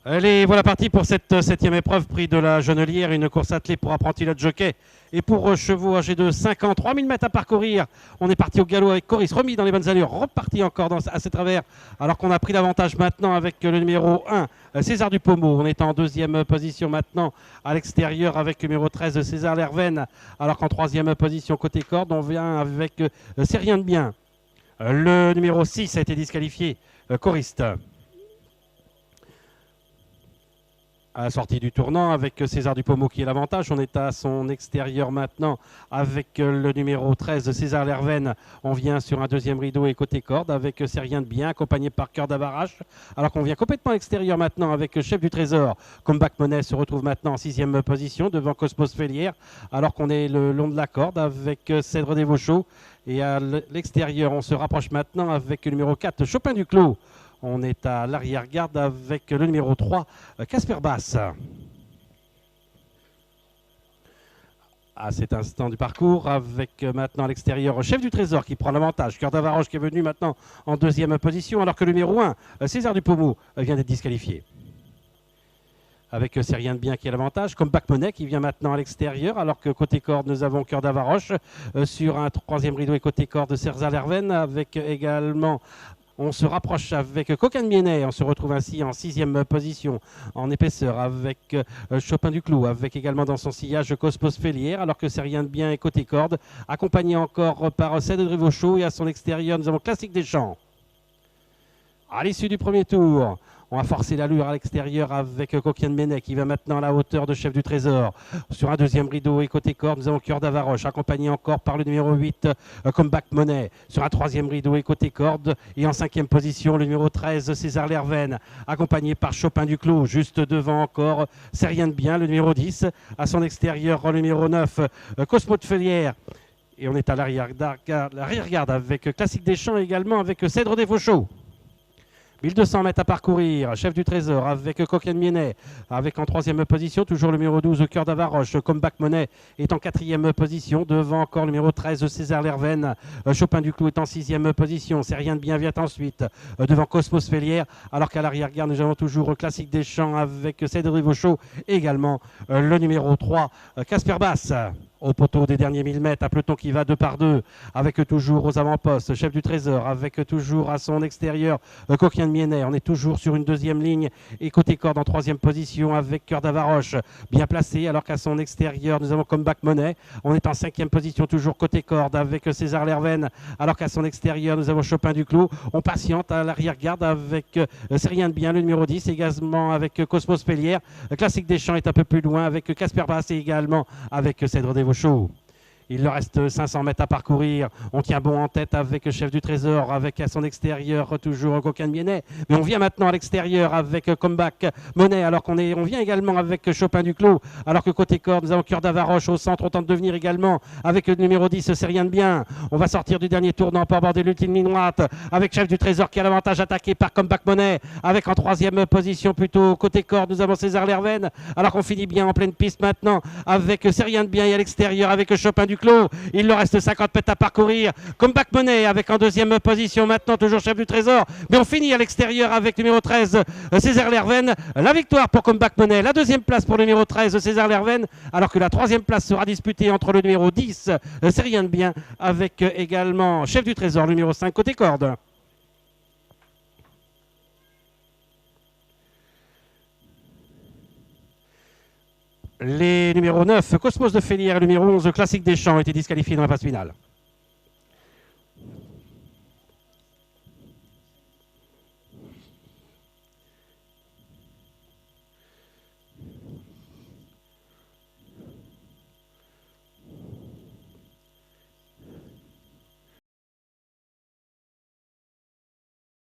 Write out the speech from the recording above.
Allez, voilà parti pour cette septième épreuve, prix de la Genelière, une course attelée pour apprentis de jockey et pour chevaux âgés de 5 ans, 3000 mètres à parcourir. On est parti au galop avec Coris, remis dans les bonnes allures, reparti encore à ses travers, alors qu'on a pris l'avantage maintenant avec le numéro 1, César Dupommeau. On est en deuxième position maintenant à l'extérieur avec le numéro 13, César Lerven, alors qu'en troisième position côté corde, on vient avec C'est rien de bien. Le numéro 6 a été disqualifié, Choriste. À la sortie du tournant avec César Dupommeau qui est l'avantage. On est à son extérieur maintenant avec le numéro 13 César Lerven. On vient sur un deuxième rideau et côté corde avec C'est rien de bien accompagné par Cœur d'Avarache. Alors qu'on vient complètement à l'extérieur maintenant avec Chef du Trésor. Comeback Money se retrouve maintenant en sixième position devant Cosmos Félière. Alors qu'on est le long de la corde avec Cèdre des Vauchaux. Et à l'extérieur on se rapproche maintenant avec le numéro 4 Chopin du Clos. On est à l'arrière-garde avec le numéro 3, Casper Bass. À cet instant du parcours, avec maintenant à l'extérieur Chef du Trésor qui prend l'avantage. Cœur d'Avaroche qui est venu maintenant en deuxième position, alors que le numéro 1, César Dupommeau, vient d'être disqualifié. Avec C'est rien de bien qui est l'avantage. Comeback Money qui vient maintenant à l'extérieur, alors que côté corde, nous avons Cœur d'Avaroche. Sur un troisième rideau et côté corde, César Lerven, avec également... On se rapproche avec Coquin de Miennet. On se retrouve ainsi en sixième position en épaisseur avec Chopin du Clou, avec également dans son sillage Cosmos Félière, alors que C'est rien de bien et côté corde, accompagné encore par Cèdre des Vauchaux. Et à son extérieur, nous avons Classique des Champs. À l'issue du premier tour, on va forcer l'allure à l'extérieur avec Coquin de Miennet qui va maintenant à la hauteur de Chef du Trésor. Sur un deuxième rideau et côté corde, nous avons Cœur d'Avaroche, accompagné encore par le numéro 8, Comeback Money. Sur un troisième rideau et côté corde. Et en cinquième position, le numéro 13, César Lerven, accompagné par Chopin du Clos. Juste devant encore, C'est rien de bien, le numéro 10. À son extérieur, le numéro 9, Cosmo de Félière. Et on est à l'arrière-garde avec Classique des Champs également avec Cèdre des Vauchaux. 1200 mètres à parcourir, Chef du Trésor avec Coquin de Miennet, avec en troisième position toujours le numéro 12 Cœur d'Avaroche. Comeback Money est en quatrième position, devant encore le numéro 13 César Lerven. Chopin du Clou est en sixième position, C'est rien de bien vient ensuite devant Cosmos Félière, alors qu'à l'arrière-garde nous avons toujours Classique des Champs avec Cèdre des Vauchaux, également le numéro 3 Casper Bass. Au poteau des derniers 1000 mètres, un peloton qui va deux par deux, avec toujours aux avant-postes, Chef du Trésor, avec toujours à son extérieur Coquin de Miennet. On est toujours sur une deuxième ligne et côté corde en troisième position avec Cœur d'Avaroche bien placé, alors qu'à son extérieur nous avons Comeback Money. On est en cinquième position toujours côté corde avec César Lerven, alors qu'à son extérieur nous avons Chopin du Clos. On patiente à l'arrière-garde avec C'est rien de bien, le numéro 10, également avec Cosmos Félière. Classique des Champs est un peu plus loin avec Casper Bass et également avec Cèdre des Vauchaux. Il leur reste 500 mètres à parcourir. On tient bon en tête avec Chef du Trésor, avec à son extérieur toujours Coquin de Miennet. Mais on vient maintenant à l'extérieur avec Comeback Money, alors on vient également avec Chopin du Clos, alors que côté corde, nous avons Cœur d'Avaroche au centre. On tente de venir également avec le numéro 10, C'est rien de bien. On va sortir du dernier tournant pour aborder l'ultime ligne droite avec Chef du Trésor qui a l'avantage attaqué par Comeback Money, avec en troisième position plutôt côté corde, nous avons César Lerven, alors qu'on finit bien en pleine piste maintenant avec C'est rien de bien et à l'extérieur avec Chopin du Clos. Il leur reste 50 mètres à parcourir. Comeback Money avec en deuxième position maintenant toujours Chef du Trésor. Mais on finit à l'extérieur avec le numéro 13 César Lerven. La victoire pour Comeback Money. La deuxième place pour le numéro 13 César Lerven. Alors que la troisième place sera disputée entre le numéro 10 C'est rien de bien avec également Chef du Trésor, le numéro 5 côté corde. Les numéros 9, Cosmos de Félière et le numéro 11, Classique des Champs, ont été disqualifiés dans la phase finale.